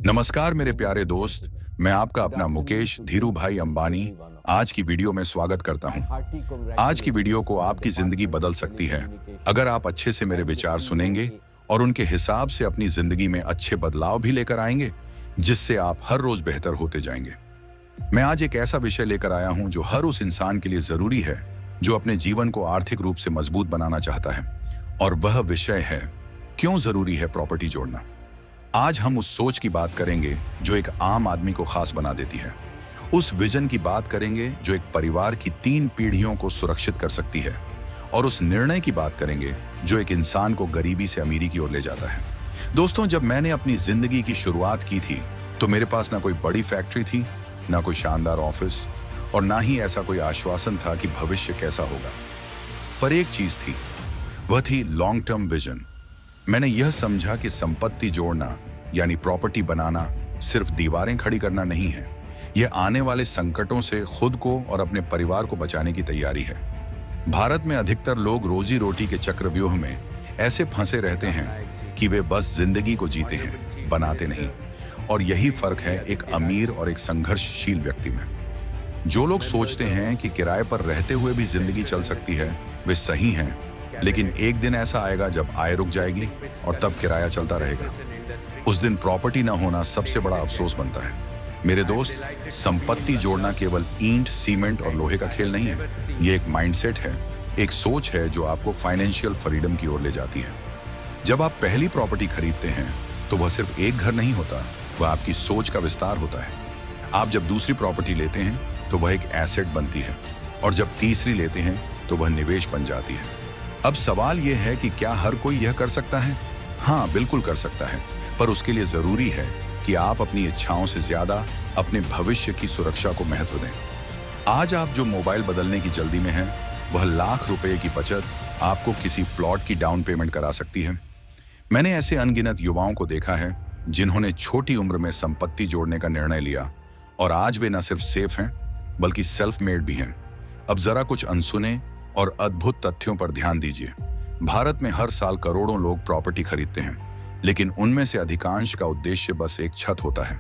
नमस्कार मेरे प्यारे दोस्त, मैं आपका अपना मुकेश धीरू भाई अंबानी आज की वीडियो में स्वागत करता हूं। आज की वीडियो को आपकी जिंदगी बदल सकती है अगर आप अच्छे से मेरे विचार सुनेंगे और उनके हिसाब से अपनी जिंदगी में अच्छे बदलाव भी लेकर आएंगे, जिससे आप हर रोज बेहतर होते जाएंगे। मैं आज एक ऐसा विषय लेकर आया हूं जो हर उस इंसान के लिए जरूरी है जो अपने जीवन को आर्थिक रूप से मजबूत बनाना चाहता है, और वह विषय है क्यों जरूरी है प्रॉपर्टी जोड़ना। आज हम उस सोच की बात करेंगे जो एक आम आदमी को खास बना देती है, उस विजन की बात करेंगे जो एक परिवार की 3 पीढ़ियों को सुरक्षित कर सकती है, और उस निर्णय की बात करेंगे जो एक इंसान को गरीबी से अमीरी की ओर ले जाता है। दोस्तों, जब मैंने अपनी जिंदगी की शुरुआत की थी तो मेरे पास ना कोई बड़ी फैक्ट्री थी, ना कोई शानदार ऑफिस, और ना ही ऐसा कोई आश्वासन था कि भविष्य कैसा होगा। पर एक चीज थी, वह थी लॉन्ग टर्म विजन। मैंने यह समझा कि संपत्ति जोड़ना यानी प्रॉपर्टी बनाना सिर्फ दीवारें खड़ी करना नहीं है, यह आने वाले संकटों से खुद को और अपने परिवार को बचाने की तैयारी है। भारत में अधिकतर लोग रोजी रोटी के चक्रव्यूह में ऐसे फंसे रहते हैं कि वे बस जिंदगी को जीते हैं, बनाते नहीं। और यही फर्क है एक अमीर और एक संघर्षशील व्यक्ति में। जो लोग सोचते हैं कि किराए पर रहते हुए भी जिंदगी चल सकती है, वे सही हैं, लेकिन एक दिन ऐसा आएगा जब आय रुक जाएगी और तब किराया चलता रहेगा। उस दिन प्रॉपर्टी ना होना सबसे बड़ा अफसोस बनता है। मेरे दोस्त, संपत्ति जोड़ना केवल ईंट, सीमेंट और लोहे का खेल नहीं है। ये एक माइंडसेट है, एक सोच है जो आपको फाइनेंशियल फ्रीडम की ओर ले जाती है। जब आप पहली प्रॉपर्टी खरीदते हैं तो वह सिर्फ एक घर नहीं होता, वह आपकी सोच का विस्तार होता है। आप जब दूसरी प्रॉपर्टी लेते हैं तो वह एक एसेट बनती है, और जब तीसरी लेते हैं तो वह निवेश बन जाती है। अब सवाल यह है कि क्या हर कोई यह कर सकता है? हाँ, बिल्कुल कर सकता है, पर उसके लिए जरूरी है कि आप अपनी इच्छाओं से ज्यादा अपने भविष्य की सुरक्षा को महत्व दें। आज आप जो मोबाइल बदलने की जल्दी में हैं, वह लाख रुपए की बचत आपको किसी प्लॉट की डाउन पेमेंट करा सकती है। मैंने ऐसे अनगिनत युवाओं को देखा है जिन्होंने छोटी उम्र में संपत्ति जोड़ने का निर्णय लिया, और आज वे न सिर्फ सेफ हैं बल्कि सेल्फ मेड भी हैं। अब जरा कुछ अनसुने और अद्भुत तथ्यों पर ध्यान दीजिए। भारत में हर साल करोड़ों लोग प्रॉपर्टी खरीदते हैं, लेकिन उनमें से अधिकांश का उद्देश्य बस एक छत होता है।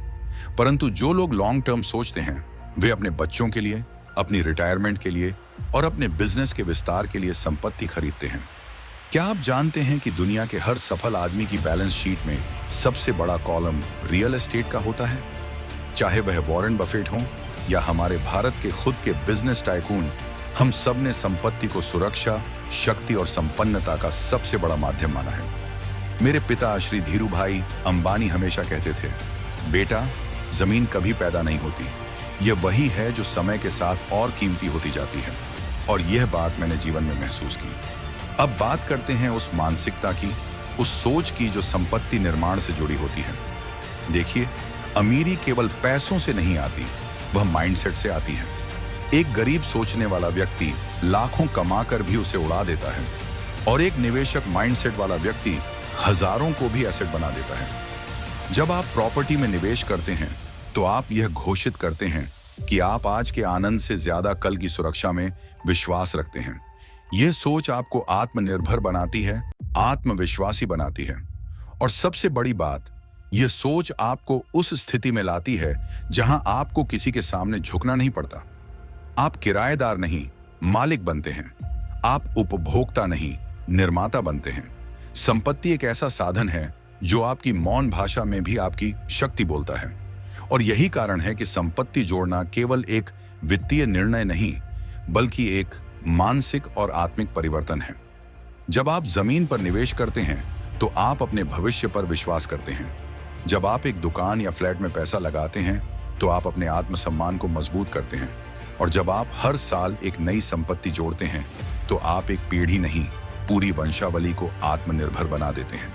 परंतु जो लोग लॉन्ग टर्म सोचते हैं, वे अपने बच्चों के लिए, अपनी रिटायरमेंट के लिए और अपने बिजनेस के विस्तार के लिए संपत्ति खरीदते हैं। क्या आप जानते हैं कि दुनिया के हर सफल आदमी की बैलेंस शीट में सबसे बड़ा कॉलम रियल एस्टेट का होता है? चाहे वह वॉरेन बफेट हो या हमारे भारत के खुद के बिजनेस टाइकून, हम सब ने संपत्ति को सुरक्षा, शक्ति और संपन्नता का सबसे बड़ा माध्यम माना है। मेरे पिता श्री धीरू भाई अंबानी हमेशा कहते थे, बेटा, जमीन कभी पैदा नहीं होती, यह वही है जो समय के साथ और कीमती होती जाती है। और यह बात मैंने जीवन में महसूस की। अब बात करते हैं उस मानसिकता की, उस सोच की जो संपत्ति निर्माण से जुड़ी होती है। देखिए, अमीरी केवल पैसों से नहीं आती, वह माइंडसेट से आती है। एक गरीब सोचने वाला व्यक्ति लाखों कमाकर भी उसे उड़ा देता है, और एक निवेशक माइंडसेट वाला व्यक्ति हजारों को भी एसेट बना देता है। जब आप प्रॉपर्टी में निवेश करते हैं तो आप यह घोषित करते हैं कि आप आज के आनंद से ज्यादा कल की सुरक्षा में विश्वास रखते हैं। यह सोच आपको आत्मनिर्भर बनाती है, आत्मविश्वासी बनाती है, और सबसे बड़ी बात, यह सोच आपको उस स्थिति में लाती है जहां आपको किसी के सामने झुकना नहीं पड़ता। आप किराएदार नहीं, मालिक बनते हैं। आप उपभोक्ता नहीं, निर्माता बनते हैं। संपत्ति एक ऐसा साधन है जो आपकी मौन भाषा में भी आपकी शक्ति बोलता है, और यही कारण है कि संपत्ति जोड़ना केवल एक वित्तीय निर्णय नहीं, बल्कि एक मानसिक और आत्मिक परिवर्तन है। जब आप जमीन पर निवेश करते हैं तो आप अपने भविष्य पर विश्वास करते हैं। जब आप एक दुकान या फ्लैट में पैसा लगाते हैं तो आप अपने आत्मसम्मान को मजबूत करते हैं, और जब आप हर साल एक नई संपत्ति जोड़ते हैं तो आप एक पीढ़ी नहीं, पूरी वंशावली को आत्मनिर्भर बना देते हैं।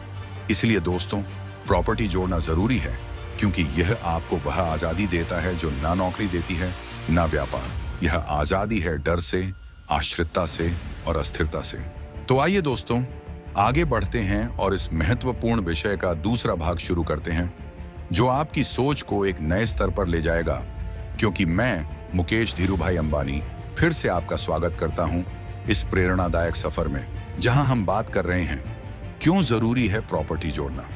इसलिए दोस्तों, प्रॉपर्टी जोड़ना जरूरी है, क्योंकि यह आपको वह आजादी देता है जो ना नौकरी देती है, ना व्यापार। यह आजादी है डर से, आश्रितता से और अस्थिरता से। तो आइए दोस्तों, आगे बढ़ते हैं और इस महत्वपूर्ण विषय का दूसरा भाग शुरू करते हैं, जो आपकी सोच को एक नए स्तर पर ले जाएगा। क्योंकि मैं मुकेश धीरू भाई अंबानी फिर से आपका स्वागत करता हूं इस प्रेरणादायक सफर में, जहां हम बात कर रहे हैं क्यों जरूरी है प्रॉपर्टी जोड़ना।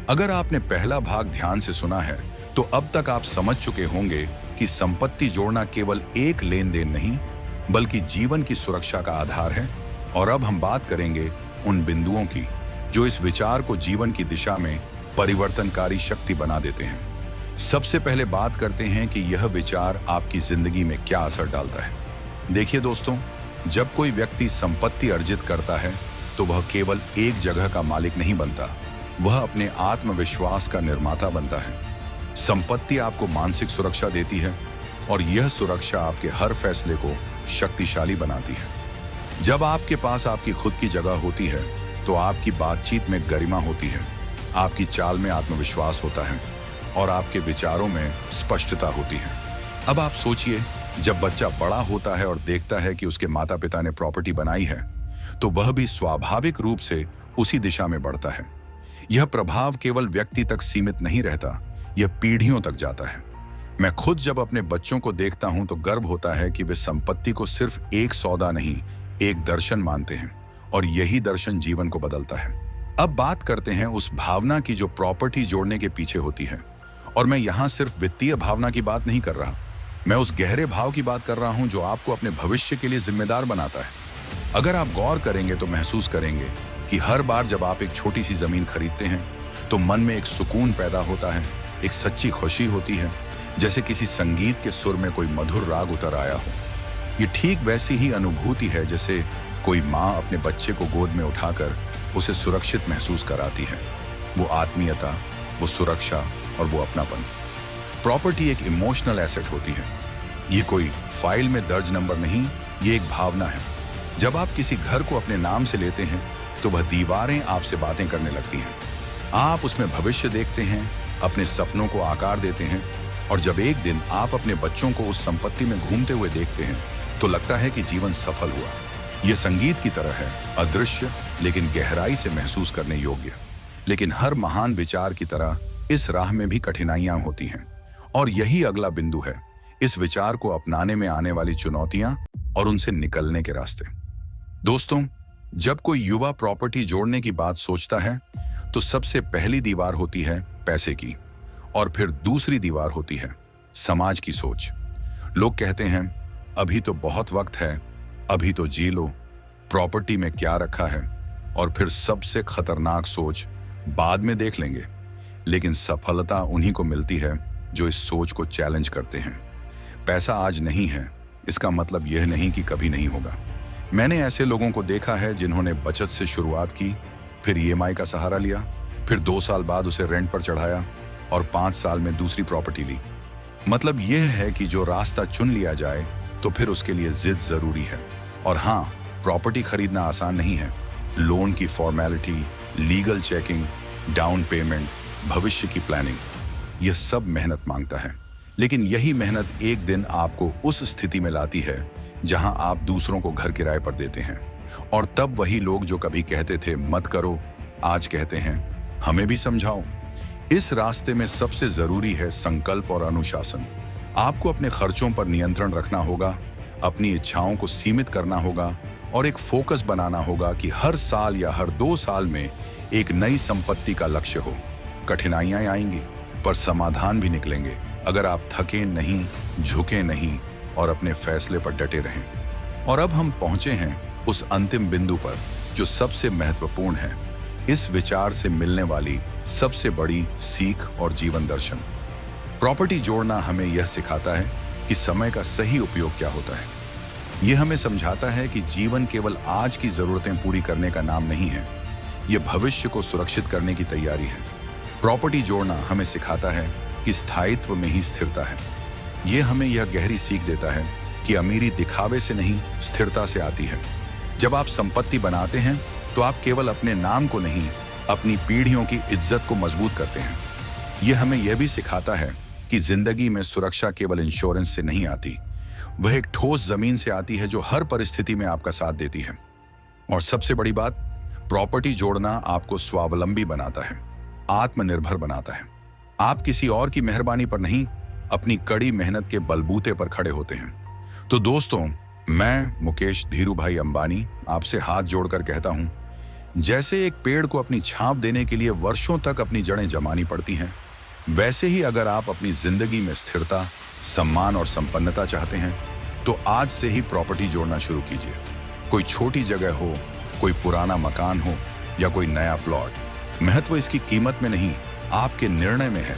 अगर आपने पहला भाग ध्यान से सुना है तो अब तक आप समझ चुके होंगे कि संपत्ति जोड़ना केवल एक लेन देन नहीं बल्कि जीवन की सुरक्षा का आधार है। और अब हम बात करेंगे उन बिंदुओं की जो इस विचार को जीवन की दिशा में परिवर्तनकारी शक्ति बना देते हैं। सबसे पहले बात करते हैं कि यह विचार आपकी जिंदगी में क्या असर डालता है। देखिए दोस्तों, जब कोई व्यक्ति संपत्ति अर्जित करता है तो वह केवल एक जगह का मालिक नहीं बनता, वह अपने आत्मविश्वास का निर्माता बनता है। संपत्ति आपको मानसिक सुरक्षा देती है और यह सुरक्षा आपके हर फैसले को शक्तिशाली बनाती है। जब आपके पास आपकी खुद की जगह होती है तो आपकी बातचीत में गरिमा होती है, आपकी चाल में आत्मविश्वास होता है और आपके विचारों में स्पष्टता होती है। अब आप सोचिए, जब बच्चा बड़ा होता है और देखता है कि उसके माता पिता ने प्रॉपर्टी बनाई है तो वह भी स्वाभाविक रूप से उसी दिशा में बढ़ता है। यह प्रभाव केवल व्यक्ति तक सीमित नहीं रहता, यह पीढ़ियों तक जाता है। मैं खुद जब अपने बच्चों को देखता हूं तो गर्व होता है कि वे संपत्ति को सिर्फ एक सौदा नहीं, एक दर्शन मानते हैं और यही दर्शन जीवन को बदलता है। अब बात करते हैं उस भावना की जो प्रॉपर्टी जोड़ने के पीछे होती है। और मैं यहां सिर्फ वित्तीय भावना की बात नहीं कर रहा, मैं उस गहरे भाव की बात कर रहा हूं जो आपको अपने भविष्य के लिए जिम्मेदार बनाता है। अगर आप गौर करेंगे तो महसूस करेंगे कि हर बार जब आप एक छोटी सी जमीन खरीदते हैं तो मन में एक सुकून पैदा होता है, एक सच्ची खुशी होती है, जैसे किसी संगीत के सुर में कोई मधुर राग उतर आया हो। ये ठीक वैसी ही अनुभूति है जैसे कोई माँ अपने बच्चे को गोद में उठाकर उसे सुरक्षित महसूस कराती है। वो आत्मीयता, वो सुरक्षा और वो अपनापन। प्रॉपर्टी एक इमोशनल एसेट होती है। ये कोई फाइल में दर्ज नंबर नहीं, ये एक भावना है। जब आप किसी घर को अपने नाम से लेते हैं तो वह दीवारें आपसे बातें करने लगती हैं। आप उसमें भविष्य देखते हैं, अपने सपनों को आकार देते हैं और जब एक दिन आप अपने बच्चों को उस संपत्ति में घूमते हुए देखते हैं तो लगता है कि जीवन सफल हुआ। यह संगीत की तरह है, अदृश्य लेकिन गहराई से महसूस करने योग्य। लेकिन हर महान विचार की तरह इस राह में भी कठिनाइयां होती हैं और यही अगला बिंदु है, इस विचार को अपनाने में आने वाली चुनौतियां और उनसे निकलने के रास्ते। दोस्तों, जब कोई युवा प्रॉपर्टी जोड़ने की बात सोचता है तो सबसे पहली दीवार होती है पैसे की और फिर दूसरी दीवार होती है समाज की सोच। लोग कहते हैं अभी तो बहुत वक्त है, अभी तो जी लो, प्रॉपर्टी में क्या रखा है, और फिर सबसे खतरनाक सोच, बाद में देख लेंगे। लेकिन सफलता उन्हीं को मिलती है जो इस सोच को चैलेंज करते हैं। पैसा आज नहीं है, इसका मतलब यह नहीं कि कभी नहीं होगा। मैंने ऐसे लोगों को देखा है जिन्होंने बचत से शुरुआत की, फिर ईएमआई का सहारा लिया, फिर 2 साल बाद उसे रेंट पर चढ़ाया और 5 साल में दूसरी प्रॉपर्टी ली। मतलब यह है कि जो रास्ता चुन लिया जाए तो फिर उसके लिए जिद जरूरी है। और हाँ, प्रॉपर्टी खरीदना आसान नहीं है। लोन की formality, legal checking, down payment, भविष्य की प्लानिंग, यह सब मेहनत मांगता है। लेकिन यही मेहनत एक दिन आपको उस स्थिति में लाती है जहां आप दूसरों को घर किराए पर देते हैं। और तब वही लोग जो कभी कहते थे मत करो, आज कहते हैं हमें भी समझाओ। इस रास्ते में सबसे जरूरी है संकल्प और अनुशासन। आपको अपने खर्चों पर नियंत्रण रखना होगा, अपनी इच्छाओं को सीमित करना होगा और एक फोकस बनाना होगा कि हर साल या हर 2 साल में एक नई संपत्ति का लक्ष्य हो। कठिनाइयां आएंगी पर समाधान भी निकलेंगे अगर आप थके नहीं, झुके नहीं और अपने फैसले पर डटे रहें। और अब हम पहुंचे हैं उस अंतिम बिंदु पर जो सबसे महत्वपूर्ण है, इस विचार से मिलने वाली सबसे बड़ी सीख और जीवन दर्शन। प्रॉपर्टी जोड़ना हमें यह सिखाता है कि समय का सही उपयोग क्या होता है। यह हमें समझाता है कि जीवन केवल आज की जरूरतें पूरी करने का नाम नहीं है, यह भविष्य को सुरक्षित करने की तैयारी है। प्रॉपर्टी जोड़ना हमें सिखाता है कि स्थायित्व में ही स्थिरता है। यह हमें यह गहरी सीख देता है कि अमीरी दिखावे से नहीं, स्थिरता से आती है। जब आप संपत्ति बनाते हैं तो आप केवल अपने नाम को नहीं, अपनी पीढ़ियों की इज्जत को मजबूत करते हैं। यह हमें यह भी सिखाता है कि जिंदगी में सुरक्षा केवल इंश्योरेंस से नहीं आती, वह एक ठोस जमीन से आती है जो हर परिस्थिति में आपका साथ देती है। और सबसे बड़ी बात, प्रॉपर्टी जोड़ना आपको स्वावलंबी बनाता है, आत्मनिर्भर बनाता है। आप किसी और की मेहरबानी पर नहीं, अपनी कड़ी मेहनत के बलबूते पर खड़े होते हैं। तो दोस्तों, मैं मुकेश धीरूभाई अंबानी आपसे हाथ जोड़कर कहता हूं, जैसे एक पेड़ को अपनी छाप देने के लिए वर्षों तक अपनी जड़ें जमानी पड़ती हैं, वैसे ही अगर आप अपनी जिंदगी में स्थिरता, सम्मान और संपन्नता चाहते हैं, तो आज से ही प्रॉपर्टी जोड़ना शुरू कीजिए। कोई छोटी जगह हो, कोई पुराना मकान हो या कोई नया प्लॉट, महत्व इसकी कीमत में नहीं, आपके निर्णय में है।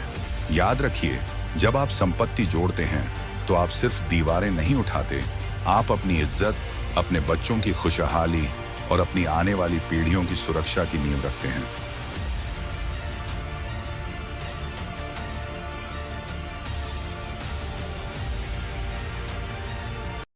याद रखिए, जब आप संपत्ति जोड़ते हैं तो आप सिर्फ दीवारें नहीं उठाते, आप अपनी इज्जत, अपने बच्चों की खुशहाली और अपनी आने वाली पीढ़ियों की सुरक्षा की नींव रखते हैं।